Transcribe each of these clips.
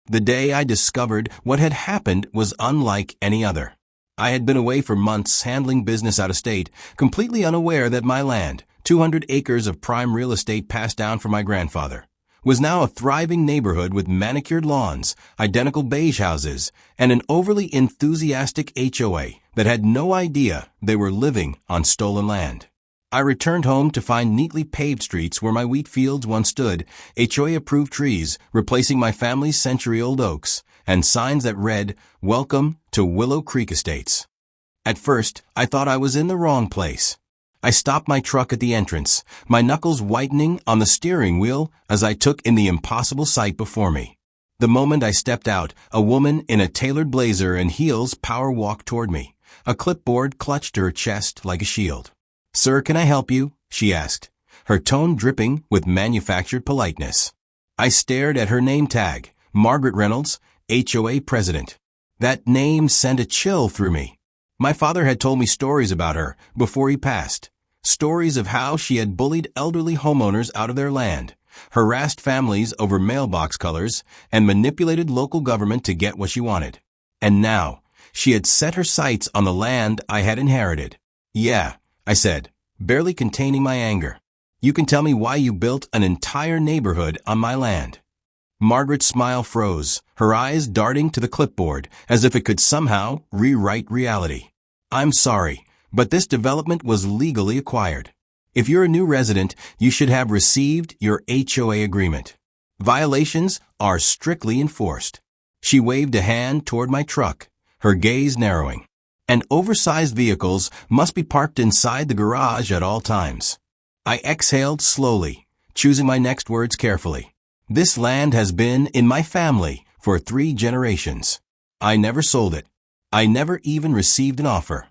The day I discovered what had happened was unlike any other. I had been away for months handling business out of state, completely unaware that my land, 200 acres of prime real estate passed down from my grandfather, was now a thriving neighborhood with manicured lawns, identical beige houses, and an overly enthusiastic HOA that had no idea they were living on stolen land. I returned home to find neatly paved streets where my wheat fields once stood, HOA-approved trees replacing my family's century-old oaks, and signs that read, "Welcome to Willow Creek Estates." At first, I thought I was in the wrong place. I stopped my truck at the entrance, my knuckles whitening on the steering wheel as I took in the impossible sight before me. The moment I stepped out, a woman in a tailored blazer and heels power-walked toward me, a clipboard clutched to her chest like a shield. "Sir, can I help you?" she asked, her tone dripping with manufactured politeness. I stared at her name tag, Margaret Reynolds, HOA president. That name sent a chill through me. My father had told me stories about her before he passed. Stories of how she had bullied elderly homeowners out of their land, harassed families over mailbox colors, and manipulated local government to get what she wanted. And now, she had set her sights on the land I had inherited. "Yeah," I said, barely containing my anger. "You can tell me why you built an entire neighborhood on my land." Margaret's smile froze, her eyes darting to the clipboard as if it could somehow rewrite reality. "I'm sorry, but this development was legally acquired. If you're a new resident, you should have received your HOA agreement. Violations are strictly enforced." She waved a hand toward my truck, her gaze narrowing. "And oversized vehicles must be parked inside the garage at all times." I exhaled slowly, choosing my next words carefully. "This land has been in my family for 3 generations. I never sold it. I never even received an offer."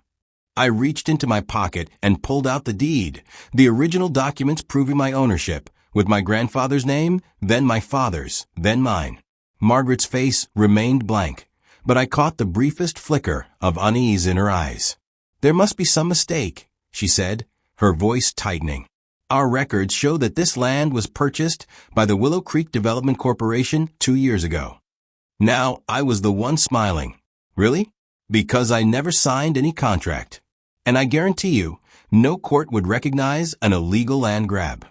I reached into my pocket and pulled out the deed, the original documents proving my ownership, with my grandfather's name, then my father's, then mine. Margaret's face remained blank, but I caught the briefest flicker of unease in her eyes. "There must be some mistake," she said, her voice tightening. "Our records show that this land was purchased by the Willow Creek Development Corporation 2 years ago." Now I was the one smiling. "Really?" "Because I never signed any contract. And I guarantee you, no court would recognize an illegal land grab."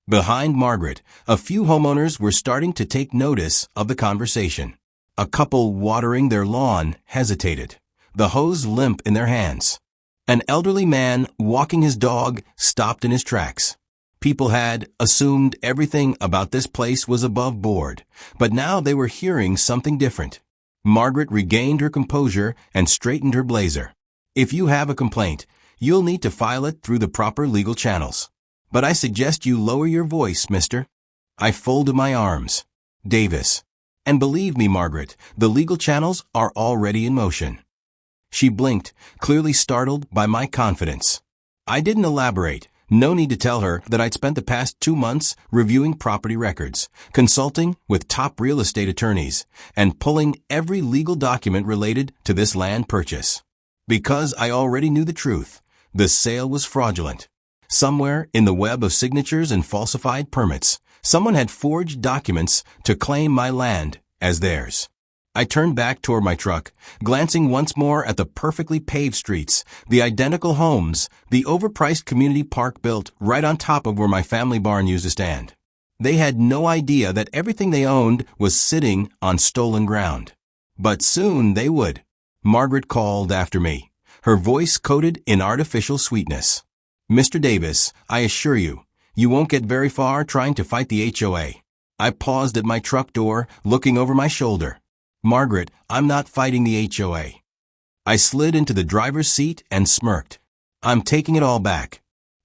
Behind Margaret, a few homeowners were starting to take notice of the conversation. A couple watering their lawn hesitated, the hose limp in their hands. An elderly man walking his dog stopped in his tracks. People had assumed everything about this place was above board, but now they were hearing something different. Margaret regained her composure and straightened her blazer. "If you have a complaint, you'll need to file it through the proper legal channels. But I suggest you lower your voice, mister." I folded my arms. "Davis. And believe me, Margaret, the legal channels are already in motion." She blinked, clearly startled by my confidence. I didn't elaborate. No need to tell her that I'd spent the past 2 months reviewing property records, consulting with top real estate attorneys, and pulling every legal document related to this land purchase. Because I already knew the truth. The sale was fraudulent. Somewhere in the web of signatures and falsified permits, someone had forged documents to claim my land as theirs. I turned back toward my truck, glancing once more at the perfectly paved streets, the identical homes, the overpriced community park built right on top of where my family barn used to stand. They had no idea that everything they owned was sitting on stolen ground. But soon they would. Margaret called after me, her voice coated in artificial sweetness. "Mr. Davis, I assure you, you won't get very far trying to fight the HOA." I paused at my truck door, looking over my shoulder. "Margaret, I'm not fighting the HOA." I slid into the driver's seat and smirked. "I'm taking it all back."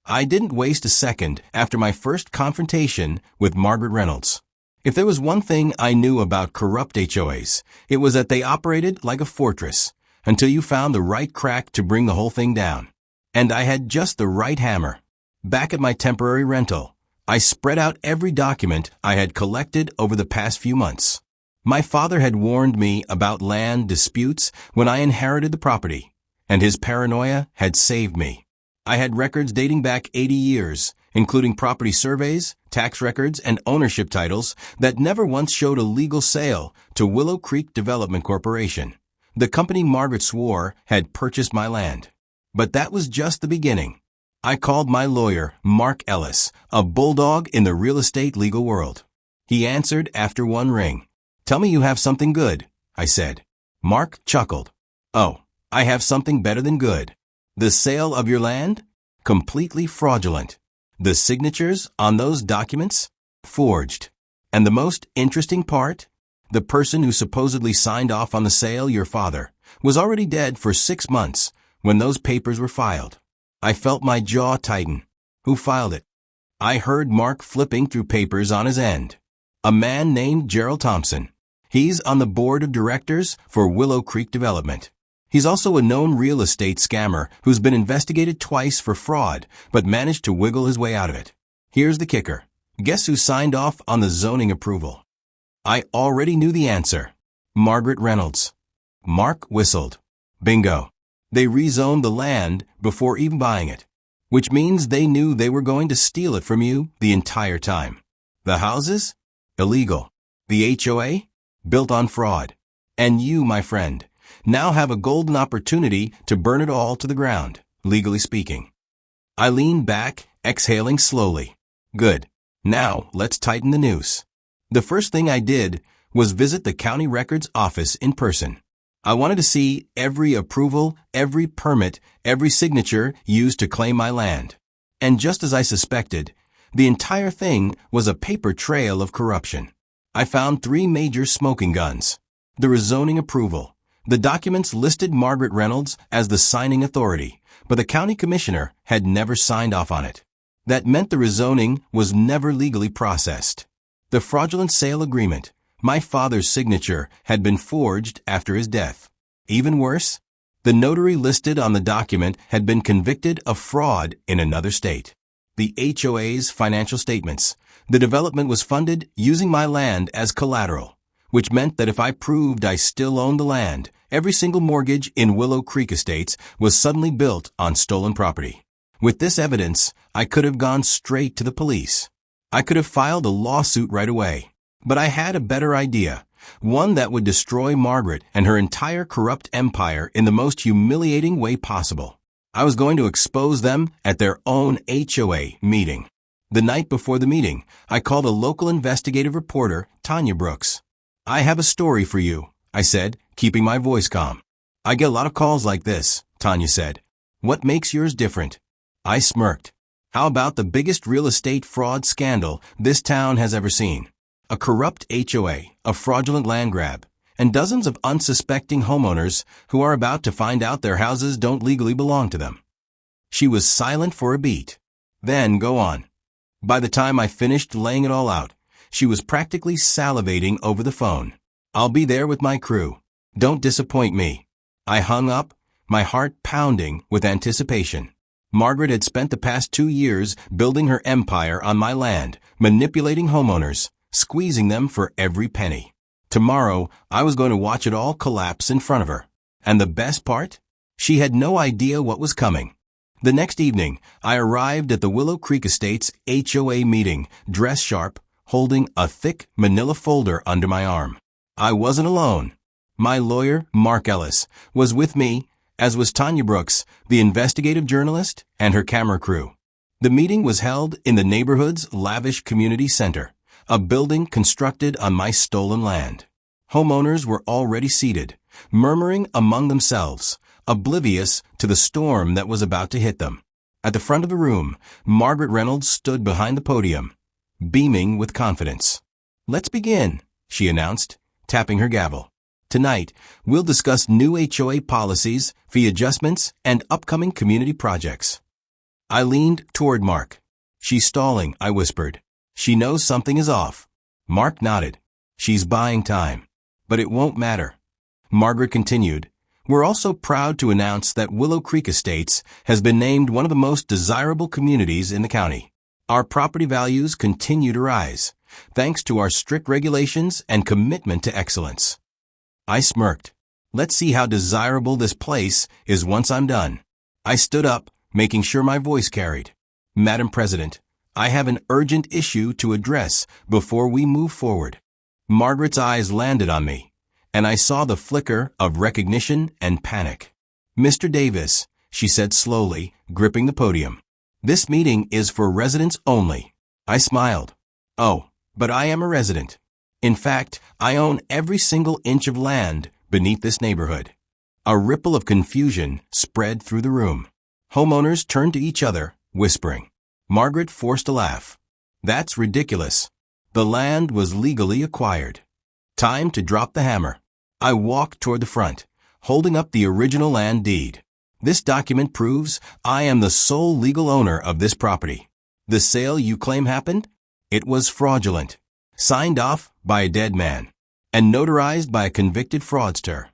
I didn't waste a second after my first confrontation with Margaret Reynolds. If there was one thing I knew about corrupt HOAs, it was that they operated like a fortress until you found the right crack to bring the whole thing down. And I had just the right hammer. Back at my temporary rental, I spread out every document I had collected over the past few months. My father had warned me about land disputes when I inherited the property, and his paranoia had saved me. I had records dating back 80 years, including property surveys, tax records, and ownership titles that never once showed a legal sale to Willow Creek Development Corporation. The company Margaret swore had purchased my land. But that was just the beginning. I called my lawyer, Mark Ellis, a bulldog in the real estate legal world. He answered after one ring. "Tell me you have something good," I said. Mark chuckled. "Oh, I have something better than good. The sale of your land? Completely fraudulent. The signatures on those documents? Forged. And the most interesting part? The person who supposedly signed off on the sale, your father, was already dead for 6 months when those papers were filed." I felt my jaw tighten. "Who filed it?" I heard Mark flipping through papers on his end. "A man named Gerald Thompson. He's on the board of directors for Willow Creek Development. He's also a known real estate scammer who's been investigated twice for fraud, but managed to wiggle his way out of it. Here's the kicker. Guess who signed off on the zoning approval?" I already knew the answer. Margaret Reynolds. Mark whistled. "Bingo. They rezoned the land before even buying it, which means they knew they were going to steal it from you the entire time. The houses? Illegal. The HOA? Built on fraud. And you, my friend, now have a golden opportunity to burn it all to the ground, legally speaking." I leaned back, exhaling slowly. Good. Now, let's tighten the noose. The first thing I did was visit the county records office in person. I wanted to see every approval, every permit, every signature used to claim my land. And just as I suspected, the entire thing was a paper trail of corruption. I found 3 major smoking guns. The rezoning approval. The documents listed Margaret Reynolds as the signing authority, but the county commissioner had never signed off on it. That meant the rezoning was never legally processed. The fraudulent sale agreement, my father's signature, had been forged after his death. Even worse, the notary listed on the document had been convicted of fraud in another state. The HOA's financial statements. The development was funded using my land as collateral, which meant that if I proved I still owned the land, every single mortgage in Willow Creek Estates was suddenly built on stolen property. With this evidence, I could have gone straight to the police. I could have filed a lawsuit right away. But I had a better idea, one that would destroy Margaret and her entire corrupt empire in the most humiliating way possible. I was going to expose them at their own HOA meeting. The night before the meeting, I called a local investigative reporter, Tanya Brooks. "I have a story for you," I said, keeping my voice calm. "I get a lot of calls like this," Tanya said. "What makes yours different?" I smirked. "How about the biggest real estate fraud scandal this town has ever seen? A corrupt HOA, a fraudulent land grab, and dozens of unsuspecting homeowners who are about to find out their houses don't legally belong to them." She was silent for a beat. "Then go on." By the time I finished laying it all out, she was practically salivating over the phone. "I'll be there with my crew. Don't disappoint me." I hung up, my heart pounding with anticipation. Margaret had spent the past 2 years building her empire on my land, manipulating homeowners, squeezing them for every penny. Tomorrow, I was going to watch it all collapse in front of her. And the best part? She had no idea what was coming. The next evening, I arrived at the Willow Creek Estates HOA meeting, dressed sharp, holding a thick manila folder under my arm. I wasn't alone. My lawyer, Mark Ellis, was with me, as was Tanya Brooks, the investigative journalist, and her camera crew. The meeting was held in the neighborhood's lavish community center, a building constructed on my stolen land. Homeowners were already seated, murmuring among themselves, oblivious to the storm that was about to hit them. At the front of the room, Margaret Reynolds stood behind the podium, beaming with confidence. "Let's begin," she announced, tapping her gavel. "Tonight, we'll discuss new HOA policies, fee adjustments, and upcoming community projects." I leaned toward Mark. "She's stalling," I whispered. "She knows something is off." Mark nodded. "She's buying time. But it won't matter." Margaret continued, "We're also proud to announce that Willow Creek Estates has been named one of the most desirable communities in the county. Our property values continue to rise, thanks to our strict regulations and commitment to excellence." I smirked. "Let's see how desirable this place is once I'm done." I stood up, making sure my voice carried. "Madam President, I have an urgent issue to address before we move forward. Margaret's eyes landed on me, and I saw the flicker of recognition and panic. Mr. Davis, she said slowly, gripping the podium. This meeting is for residents only. I smiled. Oh, but I am a resident. In fact, I own every single inch of land beneath this neighborhood. A ripple of confusion spread through the room. Homeowners turned to each other, whispering. Margaret forced a laugh. That's ridiculous. The land was legally acquired. Time to drop the hammer. I walked toward the front, holding up the original land deed. This document proves I am the sole legal owner of this property. The sale you claim happened? It was fraudulent. Signed off by a dead man, and notarized by a convicted fraudster.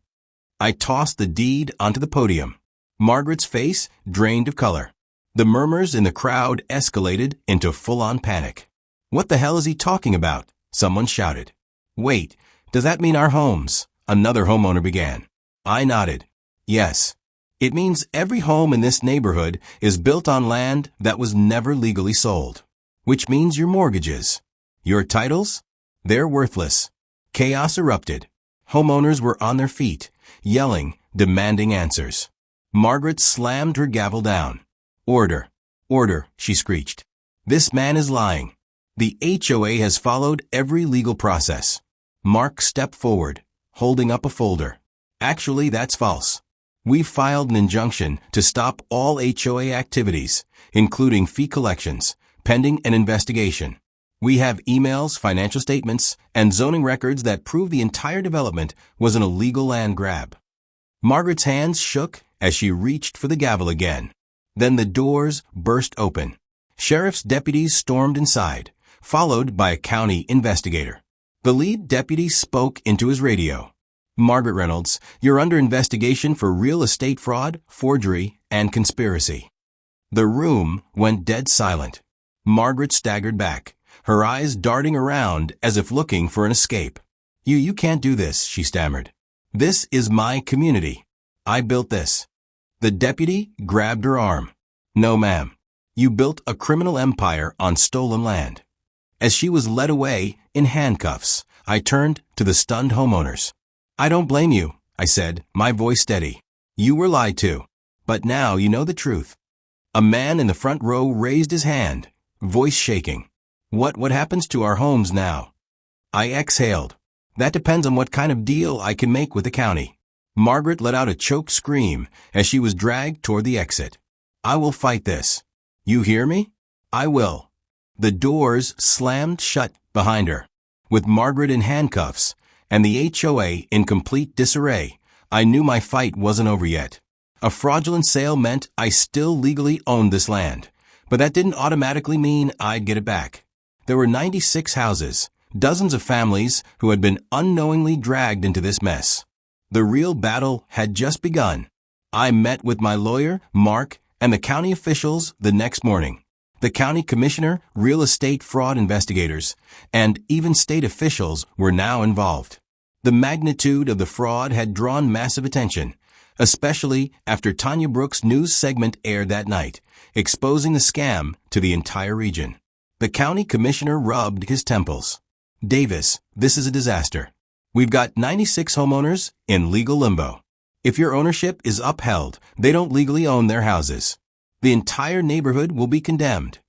I tossed the deed onto the podium. Margaret's face drained of color. The murmurs in the crowd escalated into full-on panic. What the hell is he talking about? Someone shouted. Wait, does that mean our homes? Another homeowner began. I nodded. Yes. It means every home in this neighborhood is built on land that was never legally sold. Which means your mortgages. Your titles? They're worthless. Chaos erupted. Homeowners were on their feet, yelling, demanding answers. Margaret slammed her gavel down. Order. Order, she screeched. This man is lying. The HOA has followed every legal process. Mark stepped forward, holding up a folder. Actually, that's false. We filed an injunction to stop all HOA activities, including fee collections, pending an investigation. We have emails, financial statements, and zoning records that prove the entire development was an illegal land grab. Margaret's hands shook as she reached for the gavel again. Then the doors burst open. Sheriff's deputies stormed inside, followed by a county investigator. The lead deputy spoke into his radio. Margaret Reynolds, you're under investigation for real estate fraud, forgery, and conspiracy. The room went dead silent. Margaret staggered back, her eyes darting around as if looking for an escape. You can't do this, she stammered. This is my community. I built this. The deputy grabbed her arm. No, ma'am. You built a criminal empire on stolen land. As she was led away in handcuffs, I turned to the stunned homeowners. I don't blame you, I said, my voice steady. You were lied to. But now you know the truth. A man in the front row raised his hand, voice shaking. What happens to our homes now? I exhaled. That depends on what kind of deal I can make with the county. Margaret let out a choked scream as she was dragged toward the exit. I will fight this. You hear me? I will. The doors slammed shut behind her. With Margaret in handcuffs and the HOA in complete disarray, I knew my fight wasn't over yet. A fraudulent sale meant I still legally owned this land, but that didn't automatically mean I'd get it back. There were 96 houses, dozens of families who had been unknowingly dragged into this mess. The real battle had just begun. I met with my lawyer, Mark, and the county officials the next morning. The county commissioner, real estate fraud investigators, and even state officials were now involved. The magnitude of the fraud had drawn massive attention, especially after Tanya Brooks' news segment aired that night, exposing the scam to the entire region. The county commissioner rubbed his temples. Davis, this is a disaster. We've got 96 homeowners in legal limbo. If your ownership is upheld, they don't legally own their houses. The entire neighborhood will be condemned.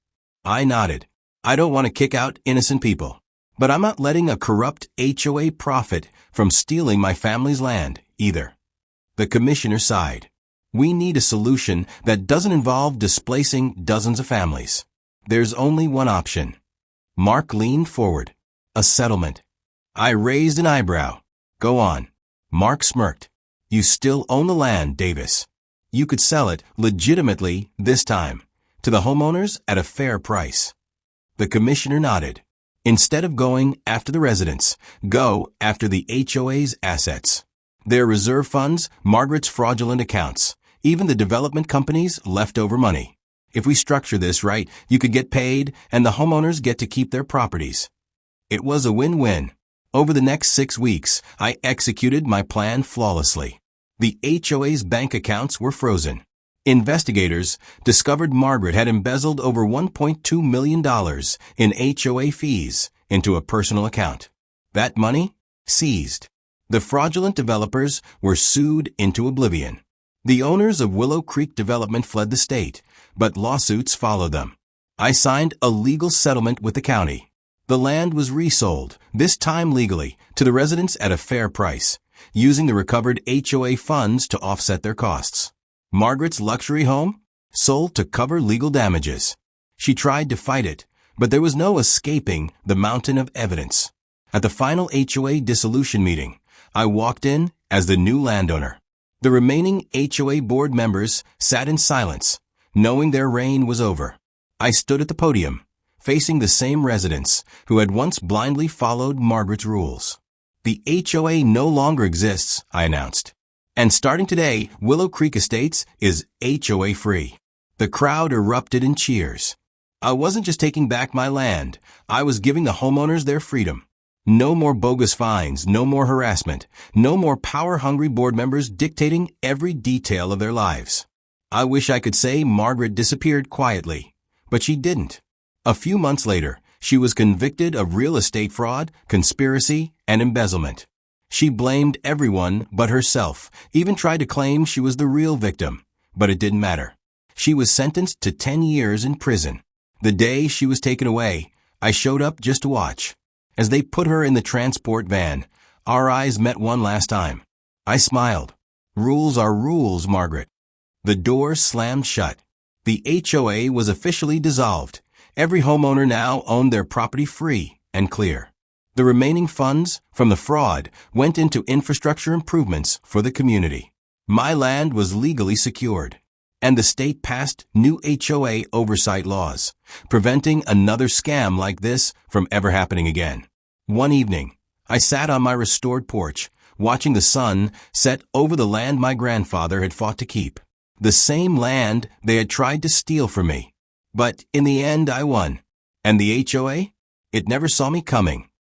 I nodded. I don't want to kick out innocent people. But I'm not letting a corrupt HOA profit from stealing my family's land, either. The commissioner sighed. We need a solution that doesn't involve displacing dozens of families. There's only one option. Mark leaned forward. A settlement. I raised an eyebrow. Go on. Mark smirked. You still own the land, Davis. You could sell it legitimately this time, to the homeowners at a fair price. The commissioner nodded. Instead of going after the residents, go after the HOA's assets. Their reserve funds, Margaret's fraudulent accounts, even the development company's leftover money. If we structure this right, you could get paid and the homeowners get to keep their properties. It was a win-win. Over the next 6 weeks, I executed my plan flawlessly. The HOA's bank accounts were frozen. Investigators discovered Margaret had embezzled over $1.2 million in HOA fees into a personal account. That money? Seized. The fraudulent developers were sued into oblivion. The owners of Willow Creek Development fled the state, but lawsuits followed them. I signed a legal settlement with the county. The land was resold, this time legally, to the residents at a fair price, using the recovered HOA funds to offset their costs. Margaret's luxury home? Sold to cover legal damages. She tried to fight it, but there was no escaping the mountain of evidence. At the final HOA dissolution meeting, I walked in as the new landowner. The remaining HOA board members sat in silence, knowing their reign was over. I stood at the podium, facing the same residents who had once blindly followed Margaret's rules. The HOA no longer exists, I announced. And starting today, Willow Creek Estates is HOA free. The crowd erupted in cheers. I wasn't just taking back my land, I was giving the homeowners their freedom. No more bogus fines, no more harassment, no more power-hungry board members dictating every detail of their lives. I wish I could say Margaret disappeared quietly, but she didn't. A few months later, she was convicted of real estate fraud, conspiracy, and embezzlement. She blamed everyone but herself, even tried to claim she was the real victim, but it didn't matter. She was sentenced to 10 years in prison. The day she was taken away, I showed up just to watch. As they put her in the transport van, our eyes met one last time. I smiled. Rules are rules, Margaret. The door slammed shut. The HOA was officially dissolved. Every homeowner now owned their property free and clear. The remaining funds from the fraud went into infrastructure improvements for the community. My land was legally secured, and the state passed new HOA oversight laws, preventing another scam like this from ever happening again. One evening, I sat on my restored porch, watching the sun set over the land my grandfather had fought to keep. The same land they had tried to steal from me. But in the end, I won. And the HOA? It never saw me coming.